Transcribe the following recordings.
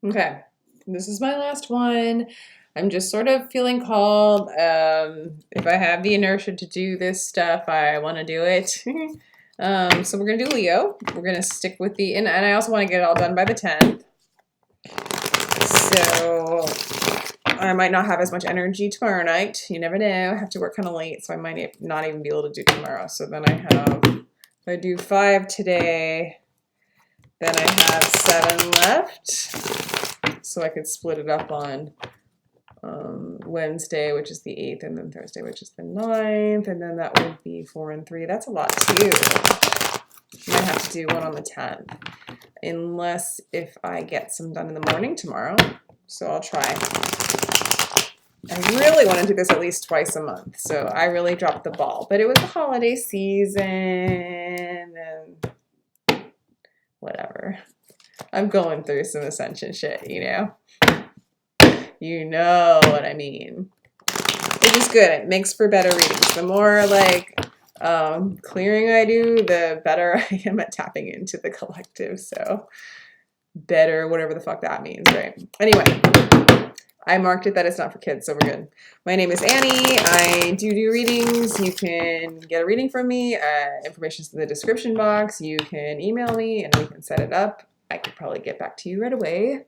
Okay, this is my last one. I'm just sort of feeling called. If I have the inertia to do this stuff, I want to do it. So we're gonna do Leo. We're gonna stick with and I also want to get it all done by the 10th. So I might not have as much energy tomorrow night. You never know. I have to work kind of late, so I might not even be able to do tomorrow. So then if I do 5 today, then I have 7 left. So I could split it up on Wednesday, which is the 8th, and then Thursday, which is the 9th, and then that would be 4 and 3. That's a lot too. Might have to do one on the 10th, unless if I get some done in the morning tomorrow. So I'll try. I really want to do this at least twice a month, so I really dropped the ball. But it was the holiday season, and whatever. I'm going through some Ascension shit, you know? You know what I mean. Which is good. It makes for better readings. The more like clearing I do, the better I am at tapping into the collective. So better, whatever the fuck that means, right? Anyway, I marked it that it's not for kids, so we're good. My name is Annie. I do readings. You can get a reading from me. Information's in the description box. You can email me and we can set it up. I could probably get back to you right away.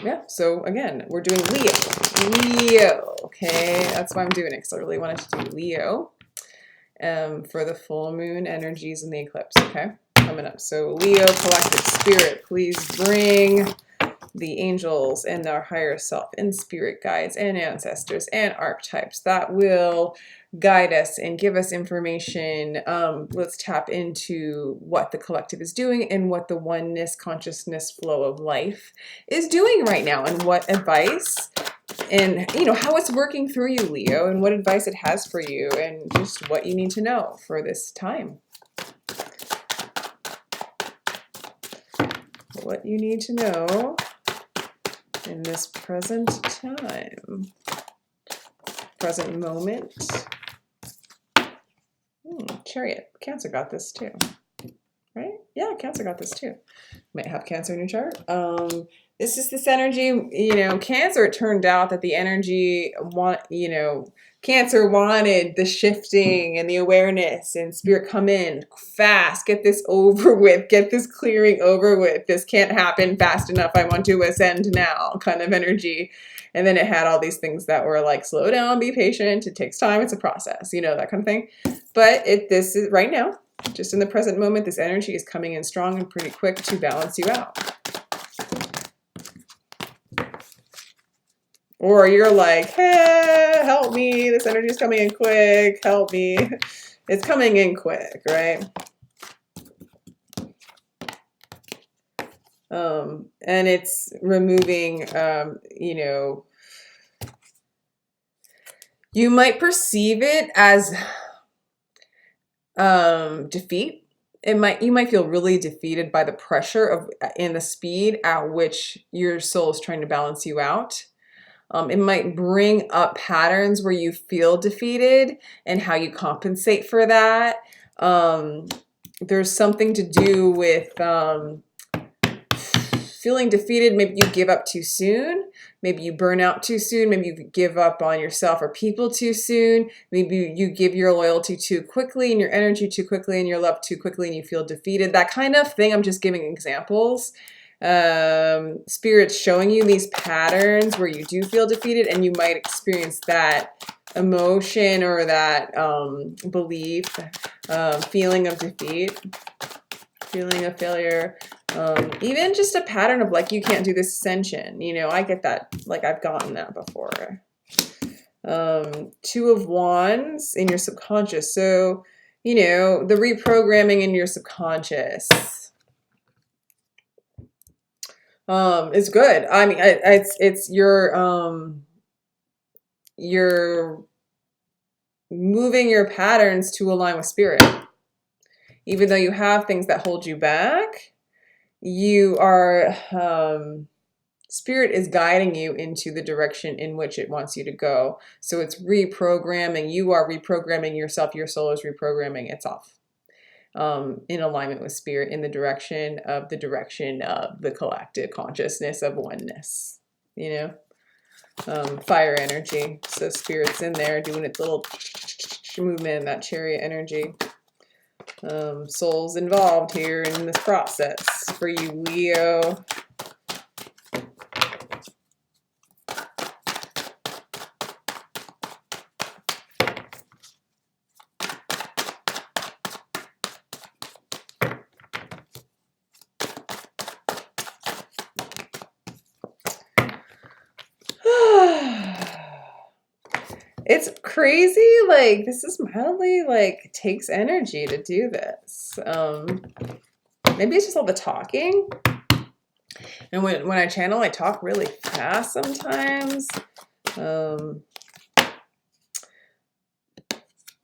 Yeah, so again, we're doing Leo, okay? That's why I'm doing it, because I really wanted to do Leo for the full moon energies and the eclipse, okay? Coming up. So Leo, collective spirit, please bring the angels and our higher self and spirit guides and ancestors and archetypes that will guide us and give us information. Let's tap into what the collective is doing and what the oneness consciousness flow of life is doing right now, and what advice and how it's working through you, Leo, and what advice it has for you, and just what you need to know for this time. What you need to know in this present time, present moment. Chariot. Cancer got this too, right? Yeah, Cancer got this too. Might have Cancer in your chart. This is this energy, Cancer, it turned out that the energy, Cancer wanted the shifting and the awareness, and spirit, come in fast, get this over with, get this clearing over with. This can't happen fast enough. I want to ascend now kind of energy. And then it had all these things that were like, slow down, be patient. It takes time. It's a process, that kind of thing. But this is right now, just in the present moment, this energy is coming in strong and pretty quick to balance you out. Or you're like, hey, help me. This energy is coming in quick. Help me. It's coming in quick, right? And it's removing, you might perceive it as defeat. You might feel really defeated by the pressure and the speed at which your soul is trying to balance you out. It might bring up patterns where you feel defeated and how you compensate for that. There's something to do with feeling defeated. Maybe you give up too soon. Maybe you burn out too soon. Maybe you give up on yourself or people too soon. Maybe you give your loyalty too quickly and your energy too quickly and your love too quickly and you feel defeated. That kind of thing. I'm just giving examples. Spirit's showing you these patterns where you do feel defeated, and you might experience that emotion or that belief, feeling of defeat, feeling of failure, even just a pattern of like, you can't do this ascension. I get that, like I've gotten that before. 2 of Wands in your subconscious. So, the reprogramming in your subconscious. It's good. I mean, it's you're moving your patterns to align with spirit. Even though you have things that hold you back, you are, spirit is guiding you into the direction in which it wants you to go. So it's reprogramming. You are reprogramming yourself. Your soul is reprogramming itself. in alignment with spirit in the direction of the collective consciousness of oneness, you know? Fire energy. So spirit's in there doing its little movement, that chariot energy. Soul's involved here in this process for you, Leo. It's crazy, like, this is mildly, like, it takes energy to do this. Maybe it's just all the talking. And when I channel, I talk really fast sometimes.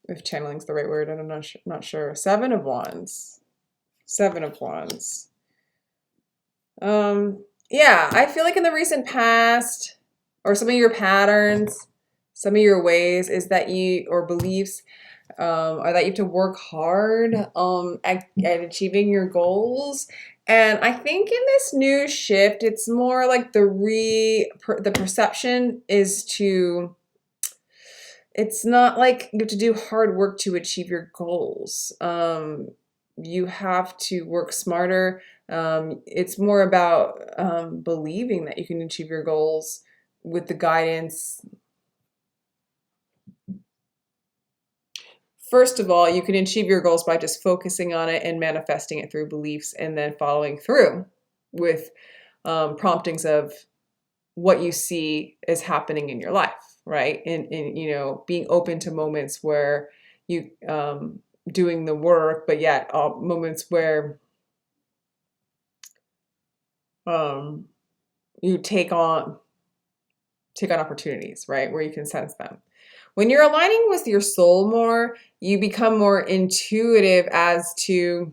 If channeling's the right word, I'm not sure. Seven of Wands. Seven of Wands. Yeah, I feel like in the recent past, or some of your patterns, some of your ways is that or beliefs, are that you have to work hard at achieving your goals. And I think in this new shift, it's more like the perception is it's not like you have to do hard work to achieve your goals. You have to work smarter. It's more about believing that you can achieve your goals with the guidance. First of all, you can achieve your goals by just focusing on it and manifesting it through beliefs, and then following through with promptings of what you see is happening in your life, right? And you know, being open to moments where you doing the work, but yet moments where you take on opportunities, right? Where you can sense them. When you're aligning with your soul more, you become more intuitive as to,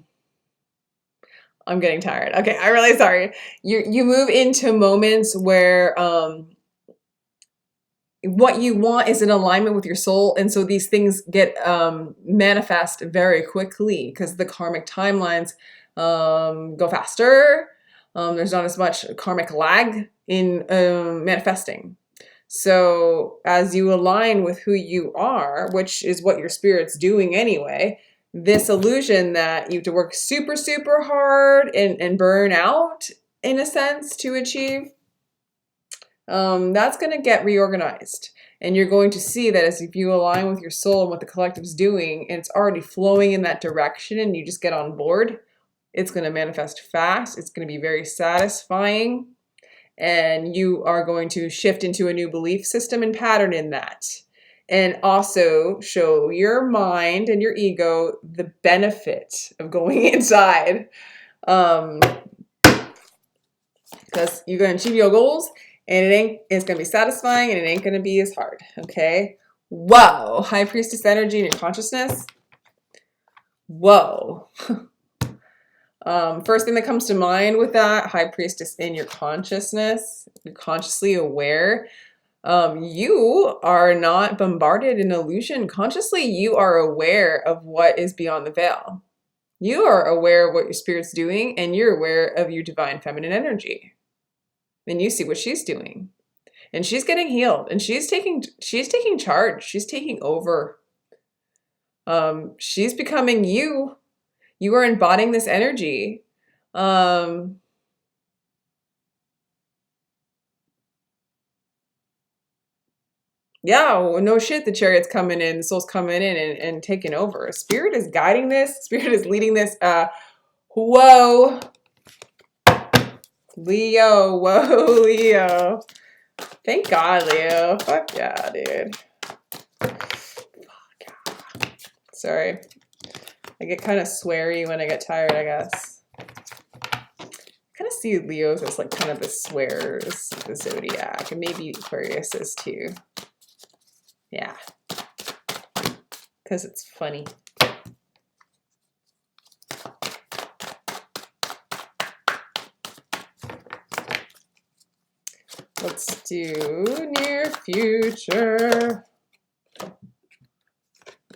I'm getting tired. Okay, I'm really sorry. You move into moments where what you want is in alignment with your soul. And so these things get manifest very quickly because the karmic timelines go faster. There's not as much karmic lag in manifesting. So as you align with who you are, which is what your spirit's doing anyway, this illusion that you have to work super, super hard and burn out, in a sense, to achieve, that's going to get reorganized. And you're going to see that as if you align with your soul and what the collective's doing, and it's already flowing in that direction, and you just get on board, it's going to manifest fast. It's going to be very satisfying. And you are going to shift into a new belief system and pattern in that. And also show your mind and your ego the benefit of going inside. Because you're going to achieve your goals, and it's going to be satisfying, and it ain't going to be as hard. Okay? Whoa. High Priestess energy in your consciousness. Whoa. First thing that comes to mind with that, High Priestess in your consciousness, you're consciously aware. You are not bombarded in illusion. Consciously, you are aware of what is beyond the veil. You are aware of what your spirit's doing, and you're aware of your divine feminine energy. And you see what she's doing. And she's getting healed, and she's taking charge. She's taking over. She's becoming you. You are embodying this energy. Yeah, well, no shit, the chariot's coming in, the soul's coming in and taking over. Spirit is guiding this. Spirit is leading this. Whoa. Leo. Whoa, Leo. Thank God, Leo. Fuck yeah, dude. Fuck yeah. Sorry. I get kind of sweary when I get tired, I guess. I kind of see Leos as like kind of the swearers of the zodiac, and maybe Aquarius is too. Yeah. Because it's funny. Let's do near future.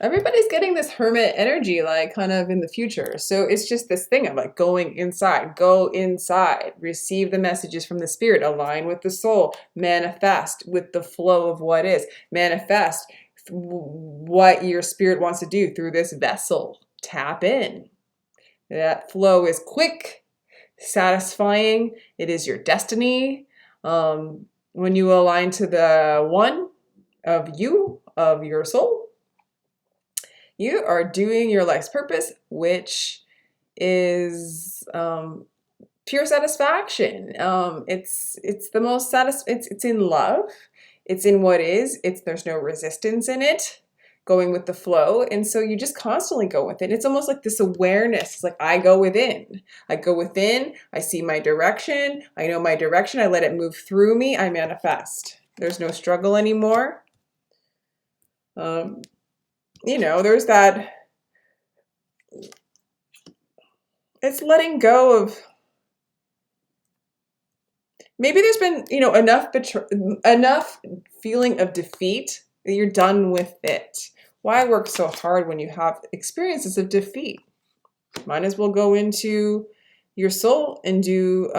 everybody's getting this hermit energy, like kind of in the future. So it's just this thing of like going inside, go inside, receive the messages from the spirit, align with the soul, manifest with the flow of what is, manifest what your spirit wants to do through this vessel. Tap in. That flow is quick, satisfying. It is your destiny. When you align to the one of you, of your soul, you are doing your life's purpose, which is pure satisfaction. It's the most it's in love. It's in what is. There's no resistance in it. Going with the flow, and so you just constantly go with it. It's almost like this awareness. It's like I go within. I go within. I see my direction. I know my direction. I let it move through me. I manifest. There's no struggle anymore. There's that. It's letting go of. Maybe there's been, enough feeling of defeat that you're done with it. Why work so hard when you have experiences of defeat? Might as well go into your soul and do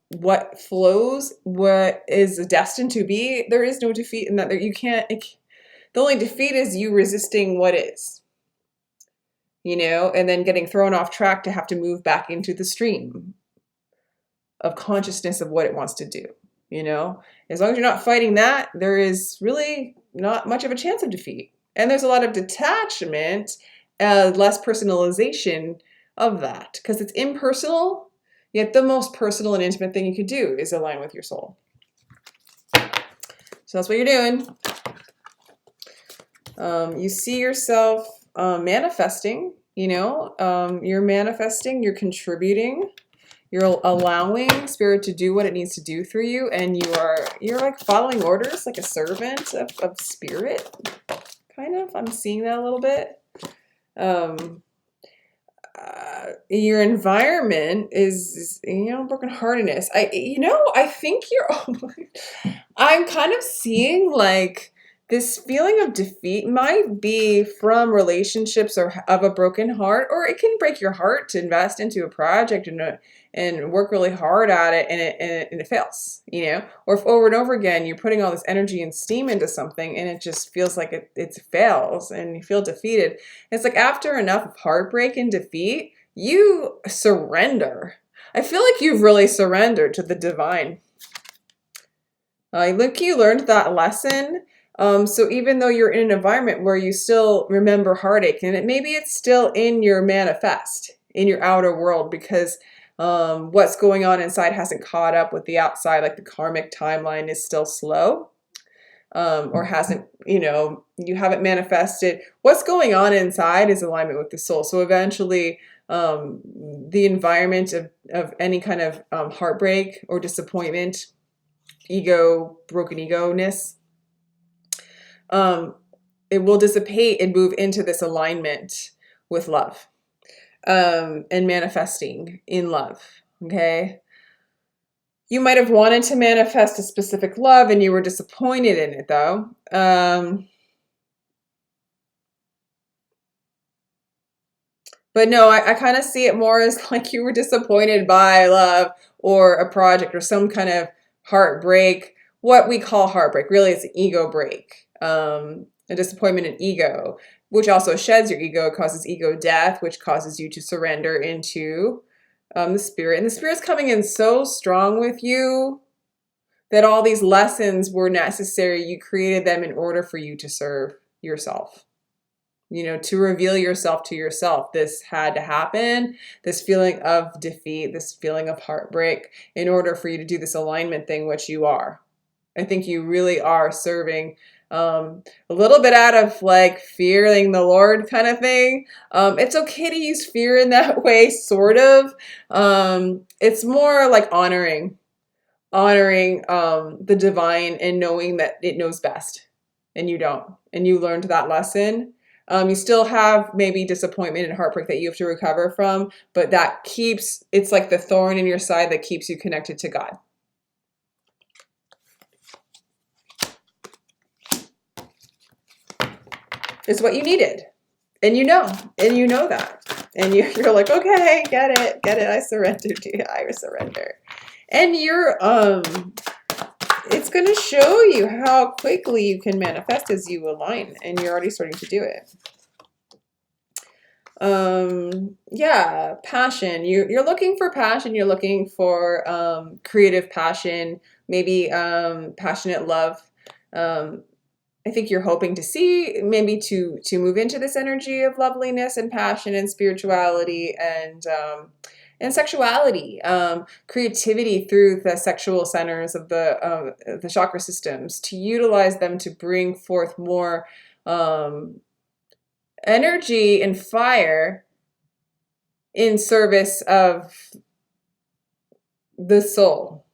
what flows, what is destined to be. There is no defeat in that. You can't. The only defeat is you resisting what is. And then getting thrown off track to have to move back into the stream of consciousness of what it wants to do. As long as you're not fighting that, there is really not much of a chance of defeat. And there's a lot of detachment, less personalization of that, because it's impersonal, yet the most personal and intimate thing you could do is align with your soul. So that's what you're doing. You see yourself manifesting, you're manifesting, you're contributing. You're allowing spirit to do what it needs to do through you, and you're like following orders like a servant of spirit, kind of. I'm seeing that a little bit. Your environment is brokenheartedness. I think I'm kind of seeing like this feeling of defeat might be from relationships or of a broken heart, or it can break your heart to invest into a project and work really hard at it, and it fails, or if over and over again you're putting all this energy and steam into something and it just feels like it fails and you feel defeated. It's like after enough of heartbreak and defeat, you surrender. I feel like you've really surrendered to the divine. Look, you learned that lesson. So even though you're in an environment where you still remember heartache, and maybe it's still in your manifest, in your outer world, because what's going on inside hasn't caught up with the outside, like the karmic timeline is still slow, or hasn't, you haven't manifested. What's going on inside is alignment with the soul. So eventually the environment of any kind of heartbreak or disappointment, broken ego-ness, it will dissipate and move into this alignment with love, and manifesting in love. Okay. You might have wanted to manifest a specific love and you were disappointed in it though. But no, I kind of see it more as like you were disappointed by love or a project or some kind of heartbreak. What we call heartbreak, really it's an ego break. A disappointment in ego, which also sheds your ego, causes ego death, which causes you to surrender into the spirit. And the spirit's coming in so strong with you that all these lessons were necessary. You created them in order for you to serve yourself. To reveal yourself to yourself. This had to happen. This feeling of defeat, this feeling of heartbreak, in order for you to do this alignment thing, which you are. I think you really are serving a little bit out of like fearing the Lord kind of thing. It's okay to use fear in that way, sort of. It's more like honoring the divine and knowing that it knows best and you don't. And you learned that lesson. You still have maybe disappointment and heartbreak that you have to recover from, but it's like the thorn in your side that keeps you connected to God. It's what you needed. And you know that. And you're like, okay, get it. I surrender to you. I surrender. And you're, it's going to show you how quickly you can manifest as you align, and you're already starting to do it. Yeah, passion. You're looking for passion. You're looking for creative passion, maybe passionate love. I think you're hoping to see maybe to move into this energy of loveliness and passion and spirituality and sexuality, creativity through the sexual centers of the chakra systems, to utilize them to bring forth more energy and fire in service of the soul,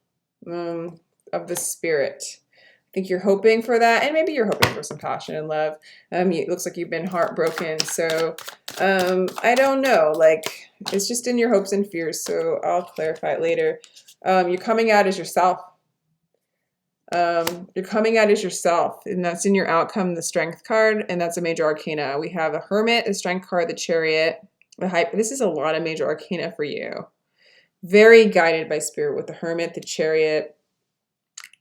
of the spirit. I think you're hoping for that, and maybe you're hoping for some passion and love. It looks like you've been heartbroken, so I don't know. Like, it's just in your hopes and fears, so I'll clarify it later. You're coming out as yourself. You're coming out as yourself, and that's in your outcome, the Strength card, and that's a major arcana. We have a Hermit, the Strength card, the Chariot, the High. This is a lot of major arcana for you. Very guided by spirit with the Hermit, the Chariot,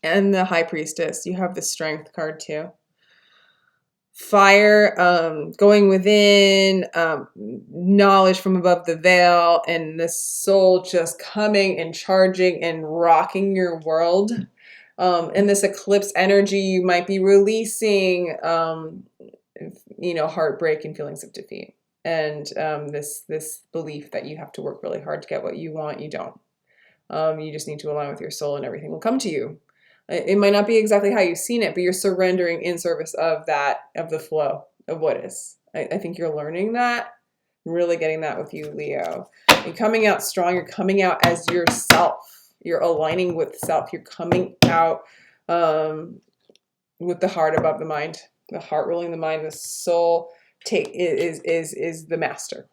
and the High Priestess. You have the Strength card too. Fire, going within, knowledge from above the veil, and the soul just coming and charging and rocking your world. In this eclipse energy, you might be releasing, heartbreak and feelings of defeat. And this belief that you have to work really hard to get what you want. You don't. You just need to align with your soul, and everything will come to you. It might not be exactly how you've seen it, but you're surrendering in service of that, of the flow of what is. I think you're learning that, really getting that with you, Leo. You're coming out strong. You're coming out as yourself. You're aligning with self. You're coming out with the heart above the mind. The heart ruling the mind. The soul is the master.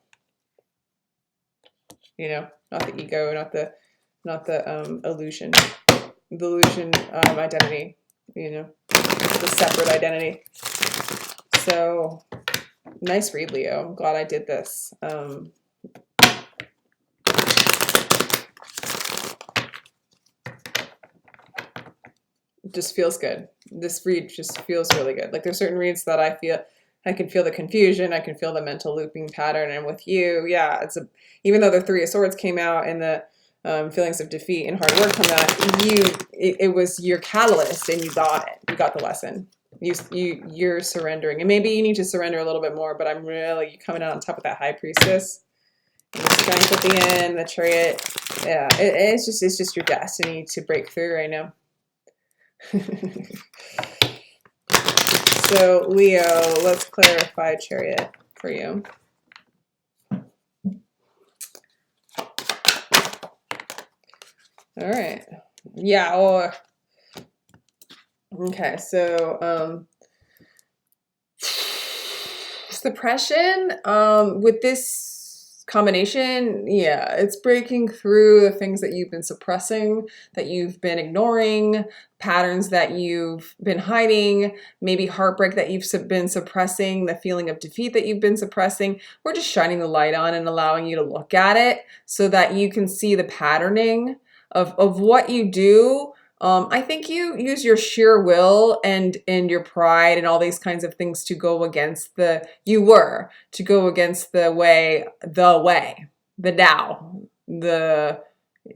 You know, not the ego, not the illusion. The illusion identity, the separate identity. So nice read, Leo. I'm glad I did this. It just feels good. This read just feels really good. Like, there's certain reads that I can feel the confusion, I can feel the mental looping pattern, and with you, yeah, even though the Three of Swords came out and the feelings of defeat and hard work come out, it was your catalyst, and you got it. You got the lesson. You're surrendering, and maybe you need to surrender a little bit more. But you're coming out on top of that High Priestess. And the Strength at the end, the Chariot. Yeah, it's just your destiny to break through right now. So Leo, let's clarify Chariot for you. All right. Yeah. Okay. So, suppression, with this combination, yeah, it's breaking through the things that you've been suppressing, that you've been ignoring, patterns that you've been hiding, maybe heartbreak that you've been suppressing, the feeling of defeat that you've been suppressing. We're just shining the light on and allowing you to look at it so that you can see the patterning of what you do. I think you use your sheer will and your pride and all these kinds of things to go against the way, the Tao,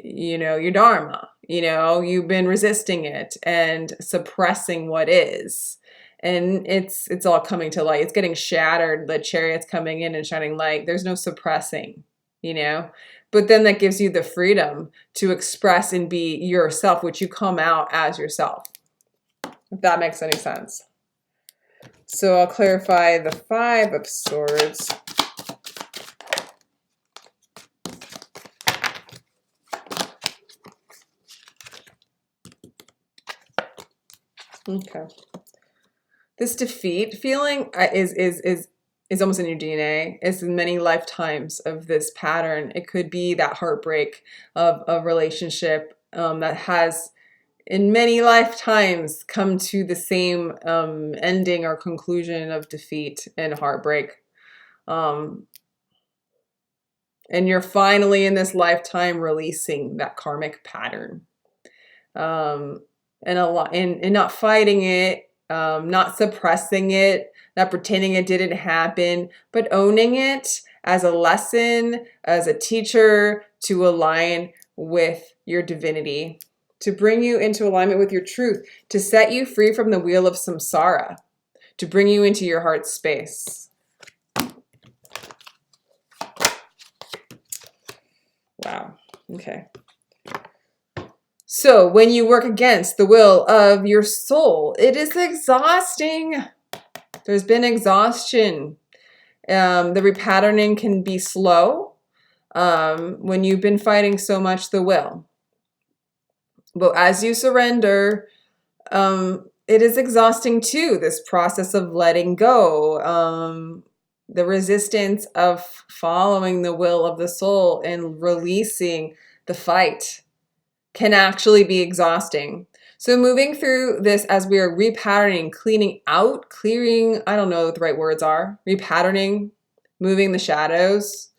your Dharma. You've been resisting it and suppressing what is. And it's all coming to light. It's getting shattered. The Chariot's coming in and shining light. There's no suppressing, But then that gives you the freedom to express and be yourself, which you come out as yourself. If that makes any sense. So I'll clarify the Five of Swords. Okay. This defeat feeling is almost in your DNA. It's many lifetimes of this pattern. It could be that heartbreak of a relationship that has, in many lifetimes, come to the same ending or conclusion of defeat and heartbreak. And you're finally in this lifetime releasing that karmic pattern. And not fighting it, not suppressing it, not pretending it didn't happen, but owning it as a lesson, as a teacher, to align with your divinity, to bring you into alignment with your truth, to set you free from the wheel of samsara, to bring you into your heart space. Wow. Okay. So when you work against the will of your soul, it is exhausting. There's been exhaustion. The repatterning can be slow when you've been fighting so much the will. But as you surrender, it is exhausting too, this process of letting go. The resistance of following the will of the soul and releasing the fight can actually be exhausting. So moving through this as we are repatterning, cleaning out, clearing, I don't know what the right words are, repatterning, moving the shadows,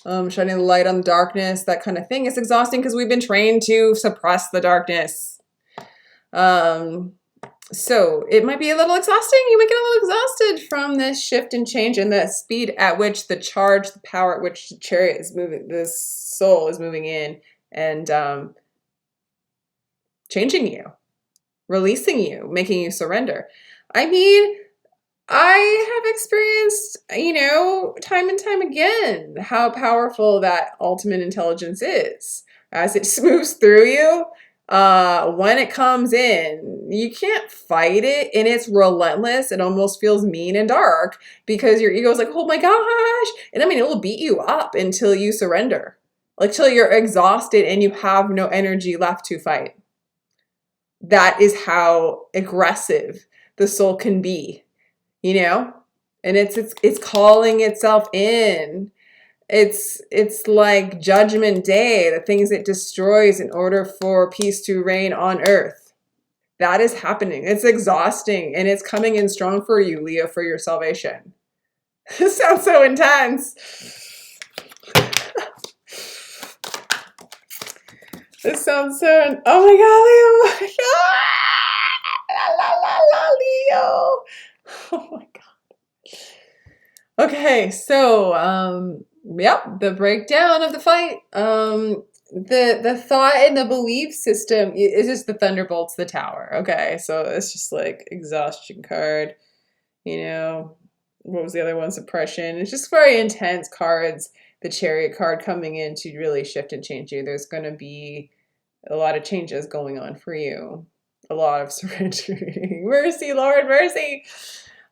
shining the light on the darkness, that kind of thing. It's exhausting because we've been trained to suppress the darkness. So it might be a little exhausting. You might get a little exhausted from this shift and change and the speed at which the charge, the power at which the chariot is moving, the soul is moving in and changing you, releasing you, making you surrender. I mean, I have experienced, time and time again, how powerful that ultimate intelligence is. As it moves through you, when it comes in, you can't fight it, and it's relentless. It almost feels mean and dark because your ego is like, oh my gosh. And I mean, it will beat you up until you surrender, like till you're exhausted and you have no energy left to fight. That is how aggressive the soul can be, and it's calling itself in. It's like Judgment Day, the things it destroys in order for peace to reign on earth. That is happening. It's exhausting, and it's coming in strong for you, Leo, for your salvation. This sounds so intense. This sounds so, oh my God, Leo. La, la, la, Leo. Oh my God. Okay, so, yep, the breakdown of the fight. The thought and the belief system is just the thunderbolts, the tower. Okay, so it's just like exhaustion card. What was the other one? Suppression. It's just very intense cards. The chariot card coming in to really shift and change you. There's going to be a lot of changes going on for you. A lot of surrendering. Mercy, Lord, mercy.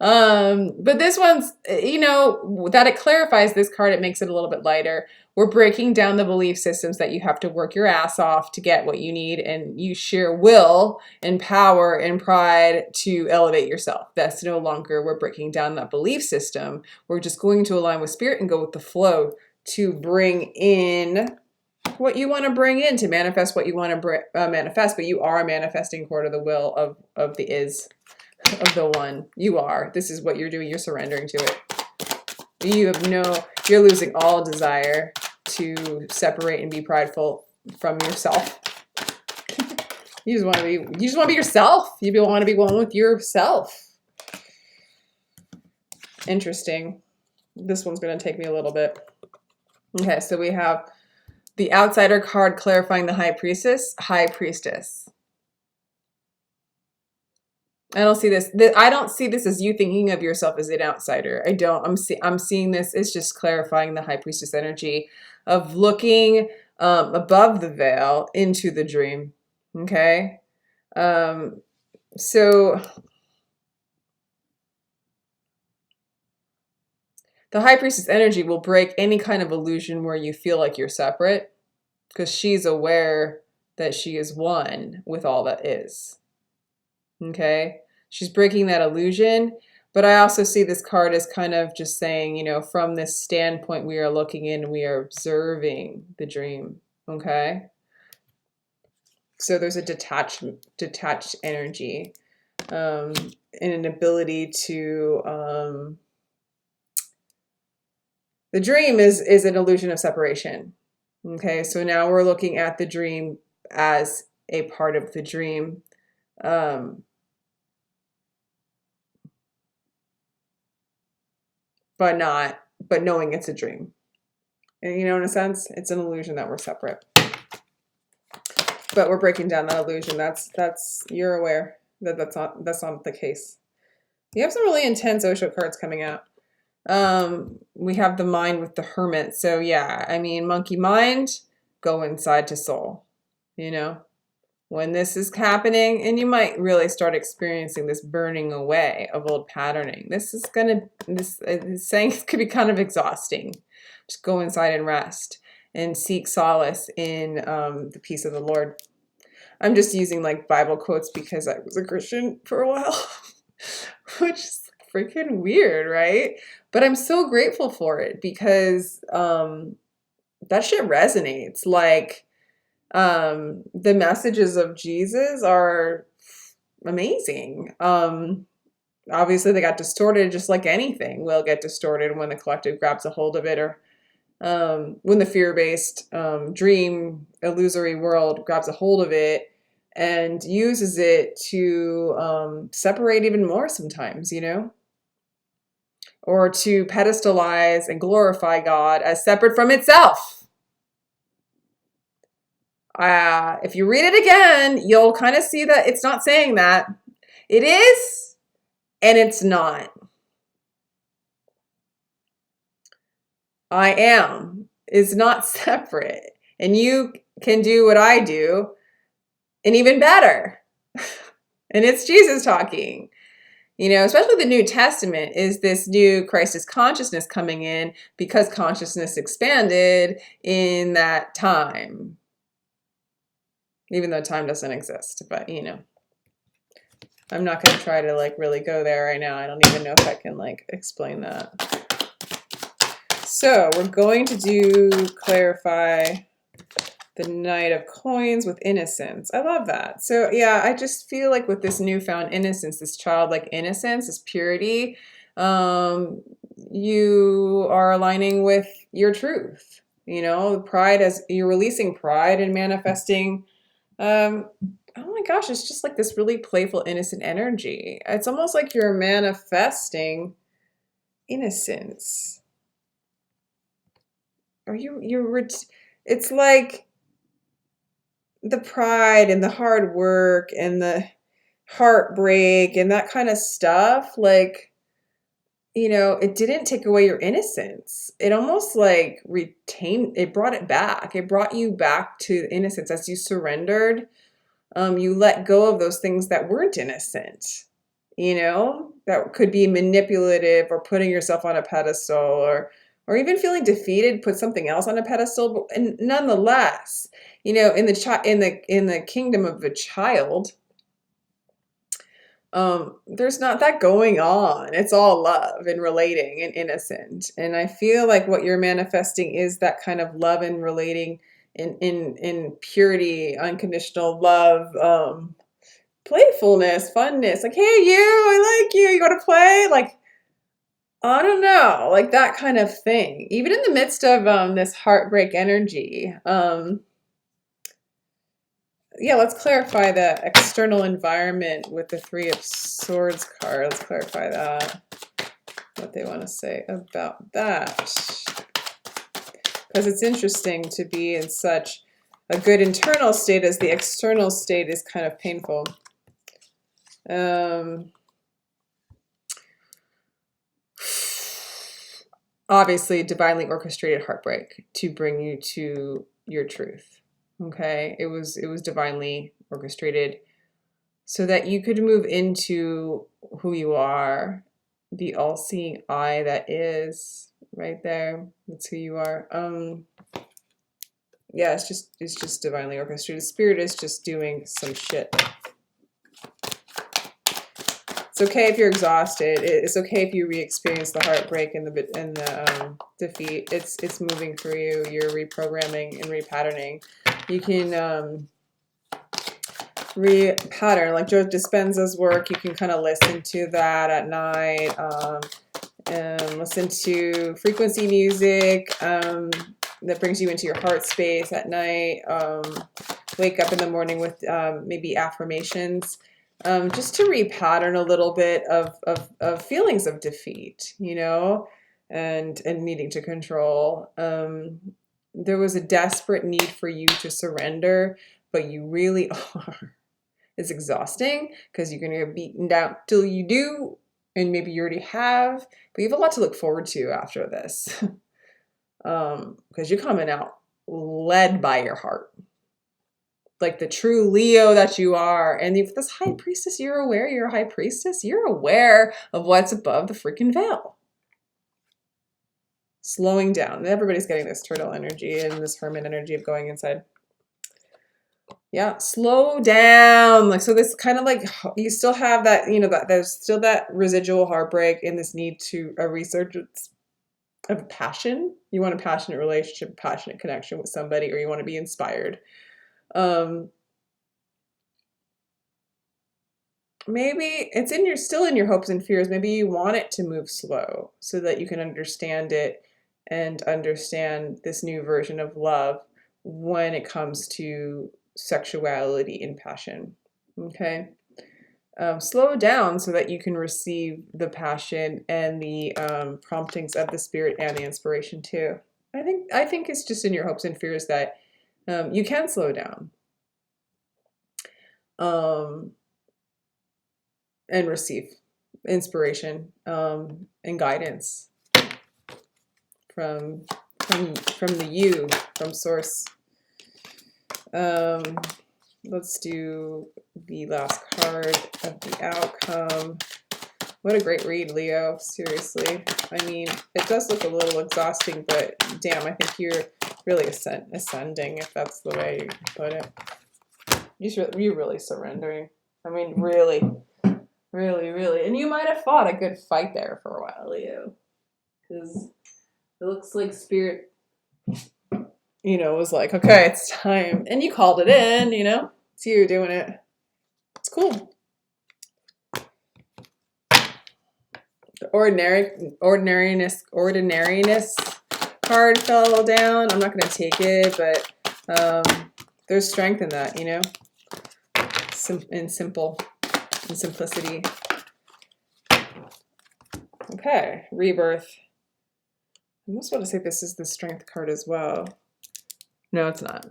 But this one's, that it clarifies this card, it makes it a little bit lighter. We're breaking down the belief systems that you have to work your ass off to get what you need, and you sheer will and power and pride to elevate yourself. That's no longer, we're breaking down that belief system. We're just going to align with spirit and go with the flow to bring in what you want to bring in, to manifest what you want to manifest, but you are manifesting according to the will of the is. Of the one. You are. This is what you're doing. You're surrendering to it. You're losing all desire to separate and be prideful from yourself. You just want to be yourself. You want to be one with yourself. Interesting. This one's going to take me a little bit. Okay, so we have the outsider card clarifying the high priestess. I don't see this. I don't see this as you thinking of yourself as an outsider. I don't. I'm seeing this. It's just clarifying the high priestess energy of looking above the veil into the dream. Okay. So the high priestess energy will break any kind of illusion where you feel like you're separate, because she's aware that she is one with all that is. Okay. She's breaking that illusion, but I also see this card as kind of just saying, from this standpoint, we are looking in, we are observing the dream, okay? So there's a detached energy, and an ability to The dream is an illusion of separation. Okay, so now we're looking at the dream as a part of the dream. But knowing it's a dream. And, you know, in a sense, it's an illusion that we're separate. But we're breaking down that illusion. You're aware that that's not the case. You have some really intense Osho cards coming out. We have the mind with the hermit. So yeah, I mean, monkey mind, go inside to soul, you know, when this is happening, and you might really start experiencing this burning away of old patterning. This saying it could be kind of exhausting. Just go inside and rest and seek solace in the peace of the Lord. I'm just using like Bible quotes because I was a Christian for a while, which is freaking weird, right? But I'm so grateful for it because that shit resonates. Like the messages of Jesus are amazing. Obviously they got distorted, just like anything will get distorted when the collective grabs a hold of it, or when the fear-based dream illusory world grabs a hold of it and uses it to separate even more sometimes, you know, or to pedestalize and glorify God as separate from itself. If you read it again, you'll kind of see that it's not saying that. It is, and it's not. I am is not separate, and you can do what I do, and even better. And it's Jesus talking. You know, especially the New Testament is this new Christus consciousness coming in because consciousness expanded in that time. Even though time doesn't exist, but you know, I'm not going to try to like really go there right now. I don't even know if I can like explain that. So we're going to clarify the Knight of Coins with innocence. I love that. So yeah, I just feel like with this newfound innocence, this childlike innocence, this purity, you are aligning with your truth. You know, pride, as you're releasing pride and manifesting. Oh my gosh, it's just like this really playful, innocent energy. It's almost like you're manifesting innocence. Or it's like the pride and the hard work and the heartbreak and that kind of stuff, like, you know, it didn't take away your innocence. It almost like brought it back. It brought you back to innocence as you surrendered. You let go of those things that weren't innocent, you know, that could be manipulative or putting yourself on a pedestal, or even feeling defeated, put something else on a pedestal. And nonetheless, you know, in the kingdom of a child, there's not that going on. It's all love and relating and innocent. And I feel like what you're manifesting is that kind of love and relating in purity, unconditional love, playfulness, funness. Like, hey, I like you. You got to play? Like, I don't know, like that kind of thing. Even in the midst of this heartbreak energy. Yeah, let's clarify the external environment with the Three of Swords card. Let's clarify that. What they want to say about that. Because it's interesting to be in such a good internal state as the external state is kind of painful. Obviously, divinely orchestrated heartbreak to bring you to your truth. Okay, it was divinely orchestrated so that you could move into who you are, the all-seeing eye that is right there. That's who you are. Yeah, it's just divinely orchestrated. Spirit is just doing some shit. It's okay if you're exhausted. It's okay if you re-experience the heartbreak and the defeat. It's moving through you. You're reprogramming and repatterning. You can repattern, like Joe Dispenza's work. You can kind of listen to that at night. Listen to frequency music that brings you into your heart space at night. Wake up in the morning with maybe affirmations, just to repattern a little bit of feelings of defeat, you know, and needing to control. There was a desperate need for you to surrender, but you really are. It's exhausting because you're going to get beaten down till you do, and maybe you already have, but you have a lot to look forward to after this. Because you're coming out led by your heart, like the true Leo that you are. And if this high priestess, you're aware you're a high priestess, you're aware of what's above the freaking veil. Slowing down. Everybody's getting this turtle energy and this hermit energy of going inside. Yeah, slow down. Like, so this kind of like, you still have that, you know, that there's still that residual heartbreak and this need to a resurgence of passion. You want a passionate relationship, a passionate connection with somebody, or you want to be inspired. Maybe it's in your, still in your hopes and fears. Maybe you want it to move slow so that you can understand it and understand this new version of love when it comes to sexuality and passion. Okay. Slow down so that you can receive the passion and the promptings of the spirit and the inspiration too. I think it's just in your hopes and fears that you can slow down and receive inspiration and guidance from the you, from source. Let's do the last card of the outcome. What a great read, Leo. Seriously. I mean, it does look a little exhausting, but damn, I think you're really ascending, if that's the way you put it. You're really surrendering. I mean, really, really, really. And you might have fought a good fight there for a while, Leo. Because it looks like spirit, you know, was like, okay, it's time. And you called it in, you know? It's you doing it. It's cool. The ordinariness card fell down. I'm not going to take it, but there's strength in that, you know? In simplicity. Okay, rebirth. I almost want to say this is the strength card as well. No, it's not.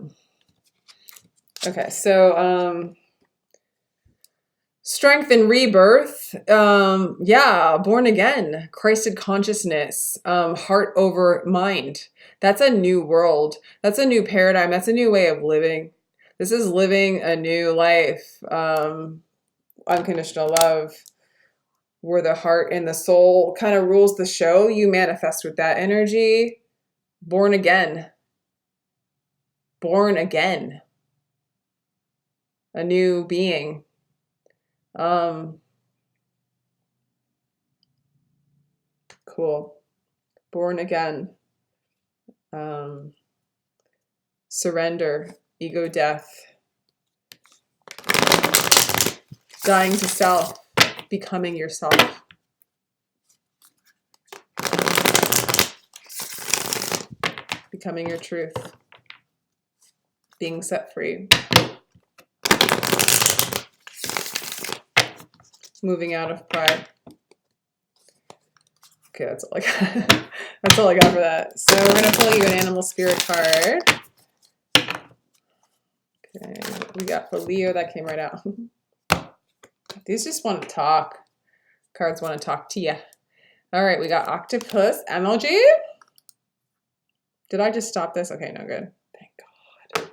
Okay, so strength and rebirth. Yeah, born again, Christed consciousness, heart over mind. That's a new world. That's a new paradigm. That's a new way of living. This is living a new life. Unconditional love, where the heart and the soul kind of rules the show. You manifest with that energy. Born again. Born again. A new being. Cool. Born again. Surrender. Ego death. Dying to self. Becoming yourself. Becoming your truth. Being set free. Moving out of pride. Okay, that's all I got. That's all I got for that. So we're going to pull you an animal spirit card. Okay, what we got for Leo, that came right out. These just want to talk. Cards want to talk to you. All right, we got octopus emoji. Did I just stop this? Okay, no good. Thank God.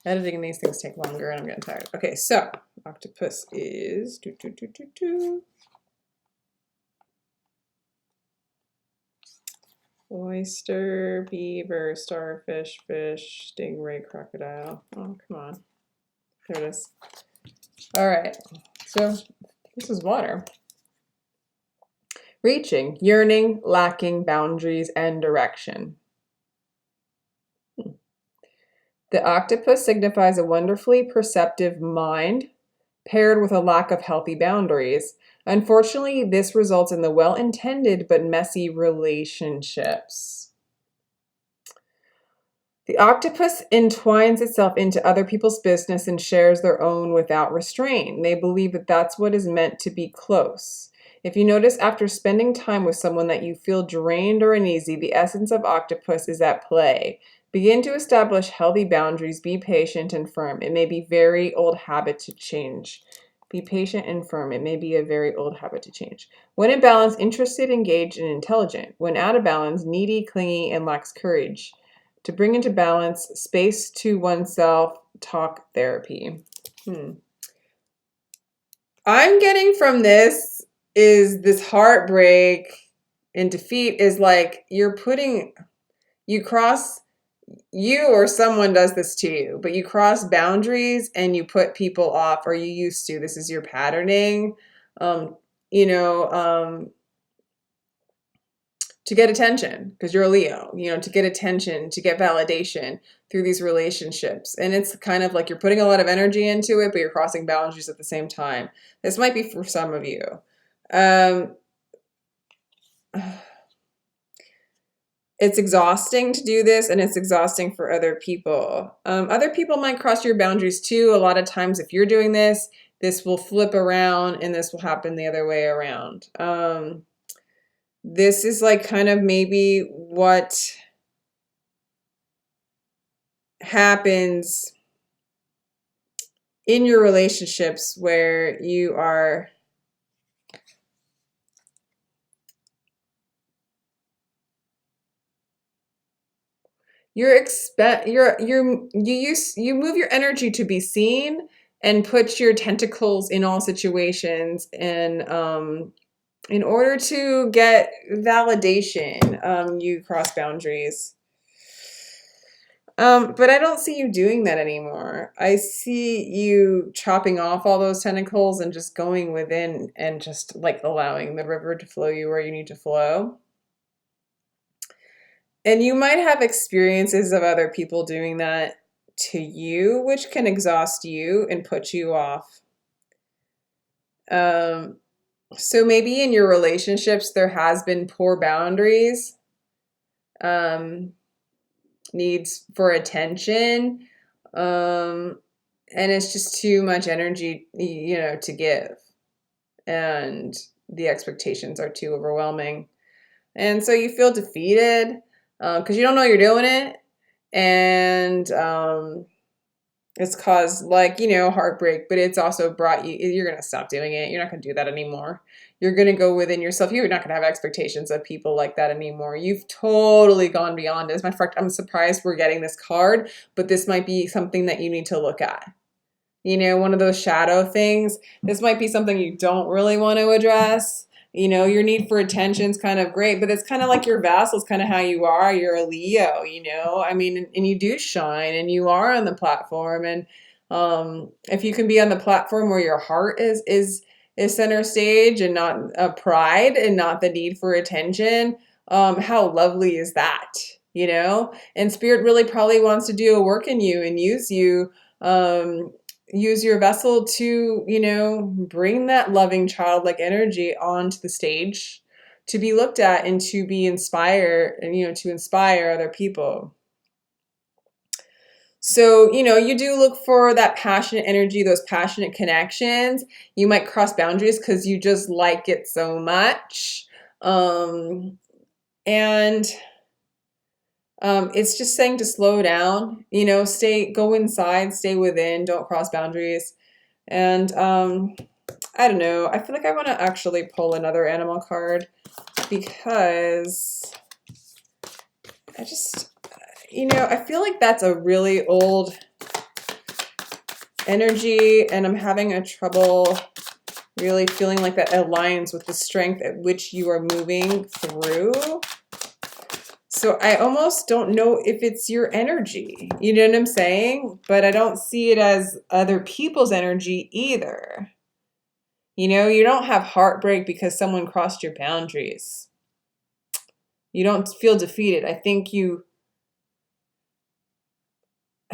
Editing these things take longer and I'm getting tired. Okay, so octopus is oyster, beaver, starfish, fish, stingray, crocodile. Oh, come on. There it is. All right, so this is water. Reaching, yearning, lacking boundaries and direction. The octopus signifies a wonderfully perceptive mind paired with a lack of healthy boundaries, Unfortunately, this results in the well-intended but messy relationships. The octopus entwines itself into other people's business and shares their own without restraint. They believe that that's what is meant to be close. If you notice after spending time with someone that you feel drained or uneasy, the essence of octopus is at play. Begin to establish healthy boundaries. Be patient and firm. It may be a very old habit to change. Be patient and firm. It may be a very old habit to change. When in balance, interested, engaged, and intelligent. When out of balance, needy, clingy, and lacks courage. To bring into balance, space to oneself, talk therapy. I'm getting from this is this heartbreak and defeat is like you or someone does this to you, but you cross boundaries and you put people off, or you used to. This is your patterning. You know, to get attention, because you're a Leo, to get attention, to get validation through these relationships. And it's kind of like you're putting a lot of energy into it, but you're crossing boundaries at the same time. This might be for some of you. It's exhausting to do this, and it's exhausting for other people. Other people might cross your boundaries too. A lot of times if you're doing this, this will flip around and this will happen the other way around. This is like kind of maybe what happens in your relationships where you move your energy to be seen and put your tentacles in all situations, and in order to get validation, you cross boundaries. But I don't see you doing that anymore. I see you chopping off all those tentacles and just going within and just like allowing the river to flow you where you need to flow. And you might have experiences of other people doing that to you, which can exhaust you and put you off. So maybe in your relationships, there has been poor boundaries, needs for attention, and it's just too much energy, to give. And the expectations are too overwhelming. And so you feel defeated because you don't know you're doing it. And it's caused heartbreak, but it's also brought you're going to stop doing it. You're not going to do that anymore. You're going to go within yourself. You're not going to have expectations of people like that anymore. You've totally gone beyond it. As a matter of fact, I'm surprised we're getting this card, but this might be something that you need to look at. One of those shadow things. This might be something you don't really want to address. Your need for attention is kind of great, but it's kind of like your vessel is kind of how you are. You're a Leo, and you do shine and you are on the platform. And if you can be on the platform where your heart is center stage and not pride and not the need for attention, how lovely is that? And Spirit really probably wants to do a work in you and use you, use your vessel to, bring that loving childlike energy onto the stage to be looked at and to be inspired and, to inspire other people. So, you do look for that passionate energy, those passionate connections. You might cross boundaries because you just like it so much. And it's just saying to slow down, go inside, stay within, don't cross boundaries. And I don't know. I feel like I want to actually pull another animal card because I just, I feel like that's a really old energy, and I'm having a trouble really feeling like that aligns with the strength at which you are moving through. So I almost don't know if it's your energy, you know what I'm saying? But I don't see it as other people's energy either. You don't have heartbreak because someone crossed your boundaries. You don't feel defeated. I think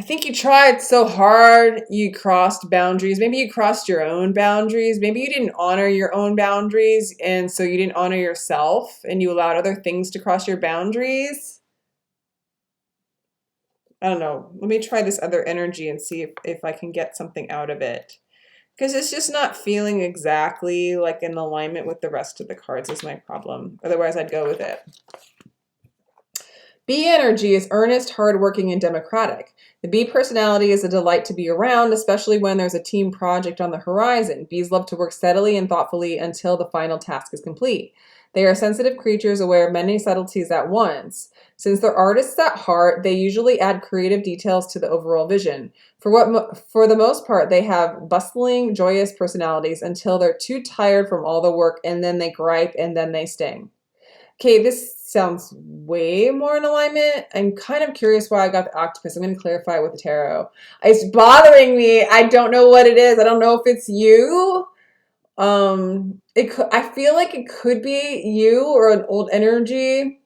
think you tried so hard, you crossed boundaries. Maybe you crossed your own boundaries. Maybe you didn't honor your own boundaries, and so you didn't honor yourself, and you allowed other things to cross your boundaries. I don't know. Let me try this other energy and see if I can get something out of it. Because it's just not feeling exactly like in alignment with the rest of the cards is my problem. Otherwise, I'd go with it. Bee energy is earnest, hardworking, and democratic. The bee personality is a delight to be around, especially when there's a team project on the horizon. Bees love to work steadily and thoughtfully until the final task is complete. They are sensitive creatures aware of many subtleties at once. Since they're artists at heart, they usually add creative details to the overall vision. For the most part, they have bustling, joyous personalities until they're too tired from all the work, and then they gripe and then they sting. Okay, this sounds way more in alignment. I'm kind of curious why I got the octopus. I'm going to clarify with the tarot. It's bothering me. I don't know what it is. I don't know if it's you. I feel like it could be you or an old energy.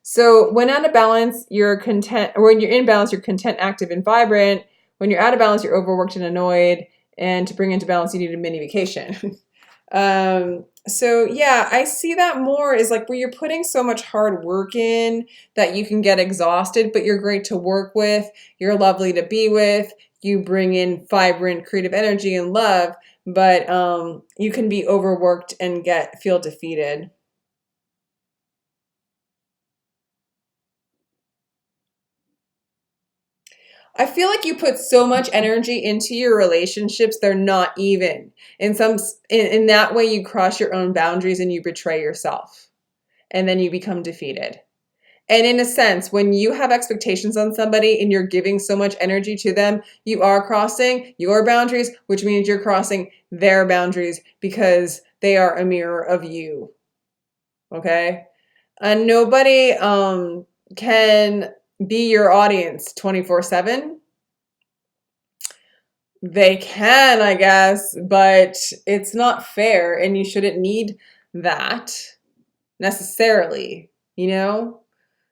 So when out of balance, you're content, or when you're in balance, you're content, active, and vibrant. When you're out of balance, you're overworked and annoyed. And to bring into balance, you need a mini vacation. So yeah, I see that more is like where you're putting so much hard work in that you can get exhausted, but you're great to work with. You're lovely to be with. You bring in vibrant, creative energy and love, but you can be overworked and feel defeated. I feel like you put so much energy into your relationships, they're not even. In that way, you cross your own boundaries and you betray yourself, and then you become defeated. And in a sense, when you have expectations on somebody and you're giving so much energy to them, you are crossing your boundaries, which means you're crossing their boundaries because they are a mirror of you. Okay? And nobody can be your audience 24/7. They can, I guess, but it's not fair and you shouldn't need that necessarily, you know?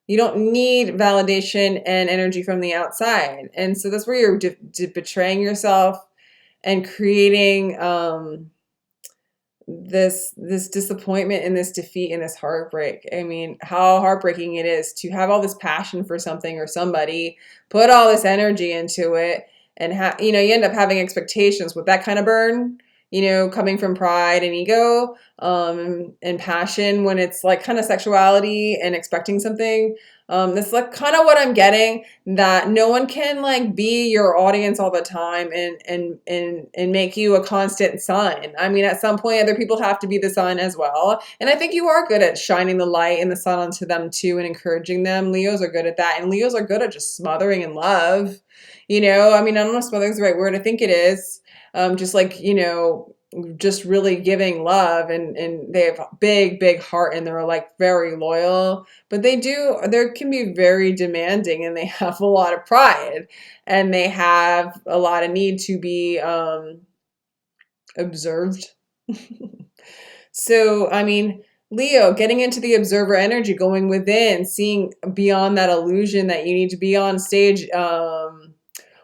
You don't need validation and energy from the outside. And so that's where you're betraying yourself and creating this disappointment and this defeat and this heartbreak. I mean, how heartbreaking it is to have all this passion for something or somebody, put all this energy into it, and you end up having expectations with that kind of burn, coming from pride and ego, and passion when it's like kind of sexuality and expecting something. That's like kind of what I'm getting, that no one can like be your audience all the time and make you a constant sun. I mean, at some point, other people have to be the sun as well. And I think you are good at shining the light and the sun onto them too and encouraging them. Leos are good at that. And Leos are good at just smothering in love. I mean, I don't know if smothering is the right word. I think it is. Just like, just really giving love, and they have big heart and they're like very loyal, but they can be very demanding, and they have a lot of pride, and they have a lot of need to be observed. So, I mean, Leo, getting into the observer energy, going within, seeing beyond that illusion that you need to be on stage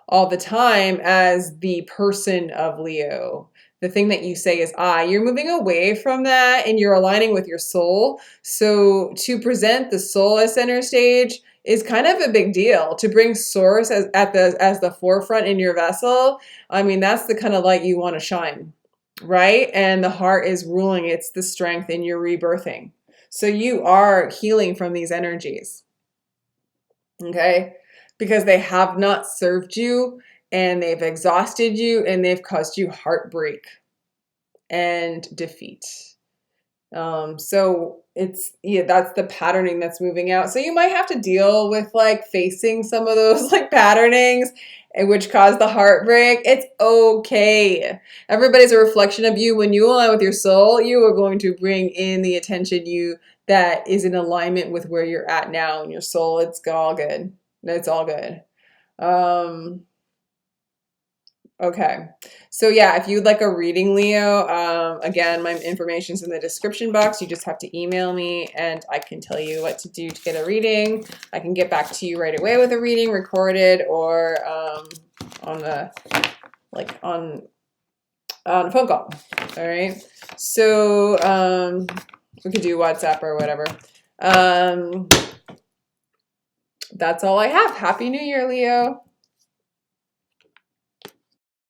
all the time as the person of Leo. The thing that you say is I. You're moving away from that and you're aligning with your soul. So to present the soul as center stage is kind of a big deal. To bring source as the forefront in your vessel, I mean, that's the kind of light you want to shine, right? And the heart is ruling. It's the strength in your rebirthing. So you are healing from these energies. Okay? Because they have not served you, and they've exhausted you, and they've caused you heartbreak and defeat. So that's the patterning that's moving out. So you might have to deal with like facing some of those like patternings, which cause the heartbreak. It's okay. Everybody's a reflection of you. When you align with your soul, you are going to bring in the attention that is in alignment with where you're at now in your soul. It's all good. It's all good. Okay. So yeah, if you'd like a reading, Leo, again, my information's in the description box. You just have to email me and I can tell you what to do to get a reading. I can get back to you right away with a reading recorded or on the on a phone call. All right. So we could do WhatsApp or whatever. That's all I have. Happy New Year, Leo.